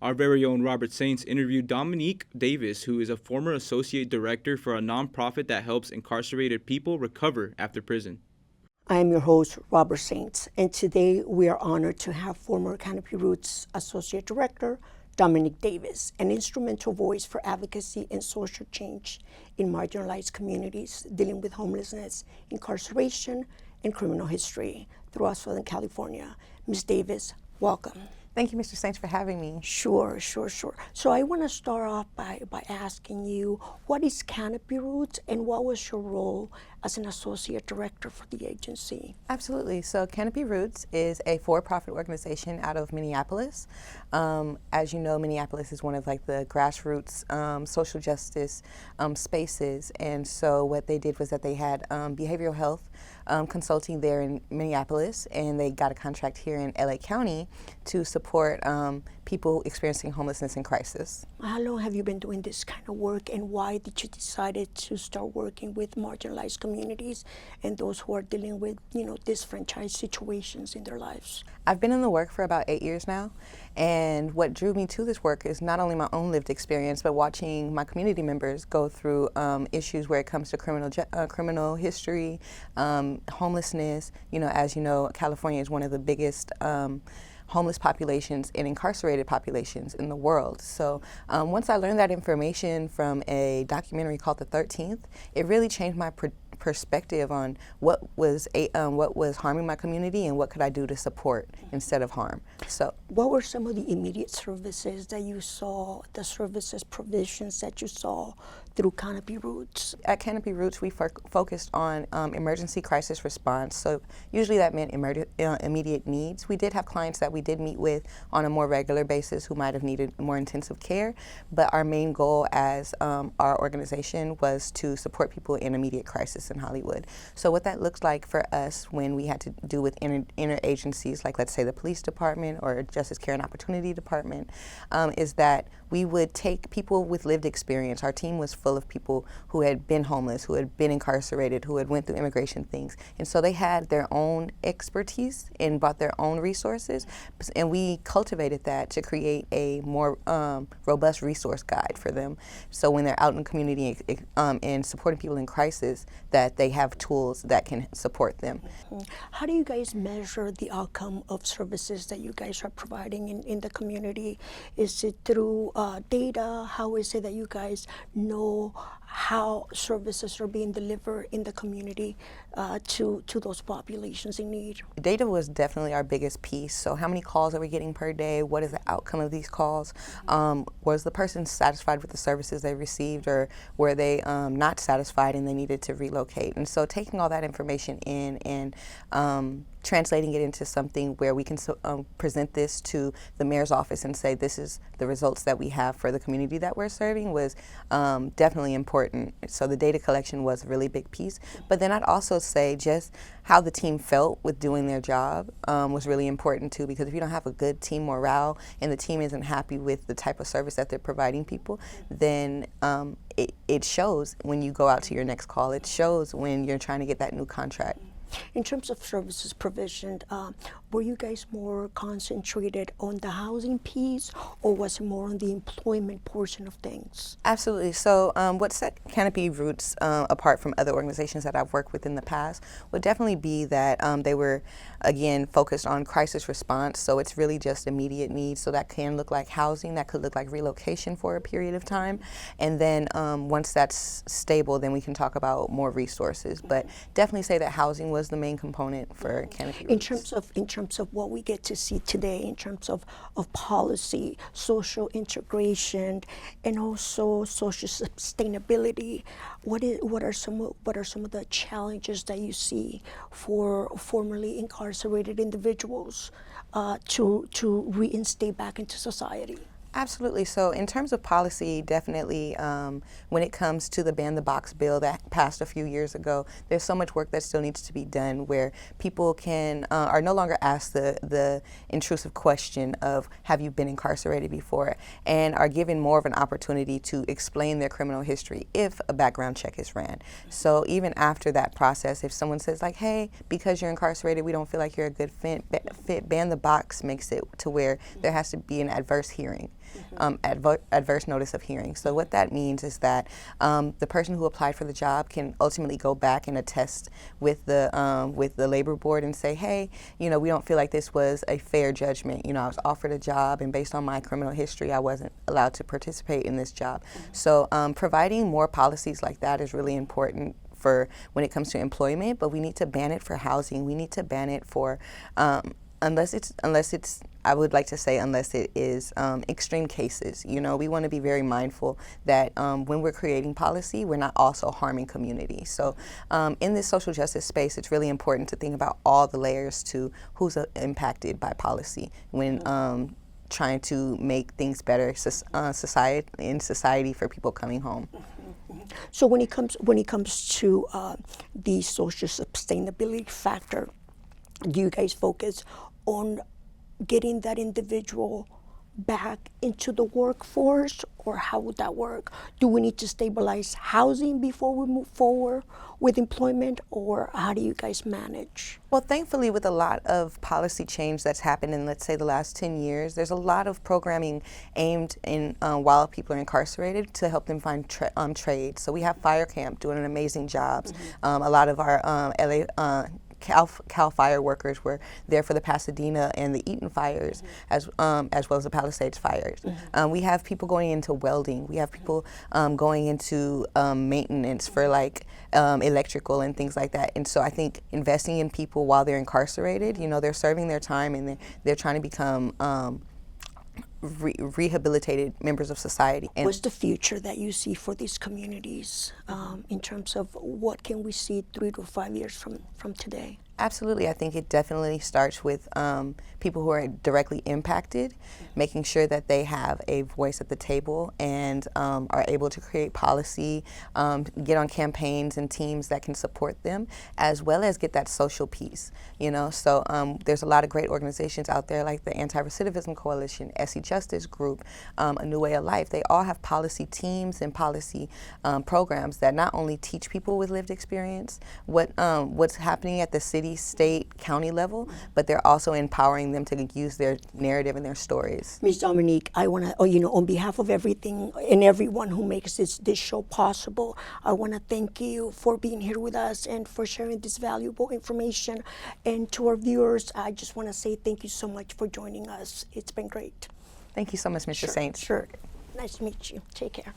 Our very own Robert Saints interviewed Dominique Davis, who is a former associate director for a nonprofit that helps incarcerated people recover after prison. I am your host, Robert Saints, and today we are honored to have former Canopy Roots Associate Director Dominique Davis, an instrumental voice for advocacy and social change in marginalized communities dealing with homelessness, incarceration, and criminal history throughout Southern California. Ms. Davis, welcome. Thank you, Mr. Saints, for having me. Sure. So I want to start off by asking you, what is Canopy Roots and what was your role as an associate director for the agency? Absolutely. So Canopy Roots is a for-profit organization out of Minneapolis. As you know, Minneapolis is one of like the grassroots social justice spaces. And so what they did was that they had behavioral health consulting there in Minneapolis, and they got a contract here in LA County to support people experiencing homelessness and crisis. How long have you been doing this kind of work, and why did you decide to start working with marginalized communities and those who are dealing with, disfranchised situations in their lives? I've been in the work for about 8 years now, and what drew me to this work is not only my own lived experience, but watching my community members go through issues where it comes to criminal history, homelessness. As you know, California is one of the biggest homeless populations and incarcerated populations in the world. So once I learned that information from a documentary called The 13th, it really changed my perspective on what was harming my community and what could I do to support instead of harm. So, what were some of the immediate services that you saw, the services provisions that you saw through Canopy Roots? At Canopy Roots, we focused on emergency crisis response. So usually that meant immediate needs. We did have clients that we did meet with on a more regular basis who might have needed more intensive care, but our main goal as our organization was to support people in immediate crisis in Hollywood. So what that looked like for us when we had to do with inner agencies, like let's say the police department or Justice Care and Opportunity Department, is that we would take people with lived experience. Our team was full of people who had been homeless, who had been incarcerated, who had went through immigration things. And so they had their own expertise and brought their own resources. And we cultivated that to create a more robust resource guide for them. So when they're out in the community and supporting people in crisis, that they have tools that can support them. How do you guys measure the outcome of services that you guys are providing in the community? Is it through data? How is it that you guys know how services are being delivered in the community to those populations in need? Data was definitely our biggest piece. So how many calls are we getting per day? What is the outcome of these calls? Was the person satisfied with the services they received, or were they not satisfied and they needed to relocate? And so taking all that information in and translating it into something where we can present this to the mayor's office and say this is the results that we have for the community that we're serving was definitely important. So the data collection was a really big piece. But then I'd also say just how the team felt with doing their job was really important too, because if you don't have a good team morale and the team isn't happy with the type of service that they're providing people, then it shows when you go out to your next call. It shows when you're trying to get that new contract. In terms of services provisioned, were you guys more concentrated on the housing piece, or was it more on the employment portion of things? Absolutely. So what set Canopy Roots apart from other organizations that I've worked with in the past would definitely be that they were, again, focused on crisis response. So it's really just immediate needs. So that can look like housing, that could look like relocation for a period of time. And then once that's stable, then we can talk about more resources. But definitely say that housing was the main component for Canopy Roots. In terms of what we get to see today, in terms of policy, social integration, and also social sustainability, what are some of the challenges that you see for formerly incarcerated individuals to reinstate back into society? Absolutely. So in terms of policy, definitely when it comes to the Ban the Box bill that passed a few years ago, there's so much work that still needs to be done where people are no longer asked the intrusive question of, have you been incarcerated before, and are given more of an opportunity to explain their criminal history if a background check is ran. So even after that process, if someone says like, hey, because you're incarcerated, we don't feel like you're a good fit, Ban the Box makes it to where there has to be an adverse hearing. adverse notice of hearing. So what that means is that the person who applied for the job can ultimately go back and attest with the labor board and say, hey, we don't feel like this was a fair judgment. I was offered a job, and based on my criminal history, I wasn't allowed to participate in this job. So providing more policies like that is really important for when it comes to employment, but we need to ban it for housing. We need to ban it for unless it is extreme cases. We want to be very mindful that when we're creating policy, we're not also harming community. So in this social justice space, it's really important to think about all the layers to who's impacted by policy when trying to make things better in society for people coming home. So when it comes to the social sustainability factor, do you guys focus on getting that individual back into the workforce, or how would that work? Do we need to stabilize housing before we move forward with employment, or how do you guys manage? Well, thankfully, with a lot of policy change that's happened in, let's say, the last 10 years, there's a lot of programming aimed in while people are incarcerated to help them find trades. So we have Fire Camp doing an amazing job. A lot of our LA Cal Fire workers were there for the Pasadena and the Eaton fires, as well as the Palisades fires. We have people going into welding. We have people going into maintenance for electrical and things like that. And so I think investing in people while they're incarcerated, they're serving their time and they're trying to become rehabilitated members of society. And what's the future that you see for these communities in terms of what can we see 3 to 5 years from today? Absolutely. I think it definitely starts with people who are directly impacted, making sure that they have a voice at the table and are able to create policy, get on campaigns and teams that can support them, as well as get that social piece. So there's a lot of great organizations out there like the Anti-Recidivism Coalition, SE Justice Group, A New Way of Life. They all have policy teams and policy programs that not only teach people with lived experience what's happening at the city, state, county level, but they're also empowering them to use their narrative and their stories. Ms. Dominique, I want to, on behalf of everything and everyone who makes this show possible, I want to thank you for being here with us and for sharing this valuable information. And to our viewers, I just want to say thank you so much for joining us. It's been great. Thank you so much, Mr. Saints. Sure. Nice to meet you. Take care.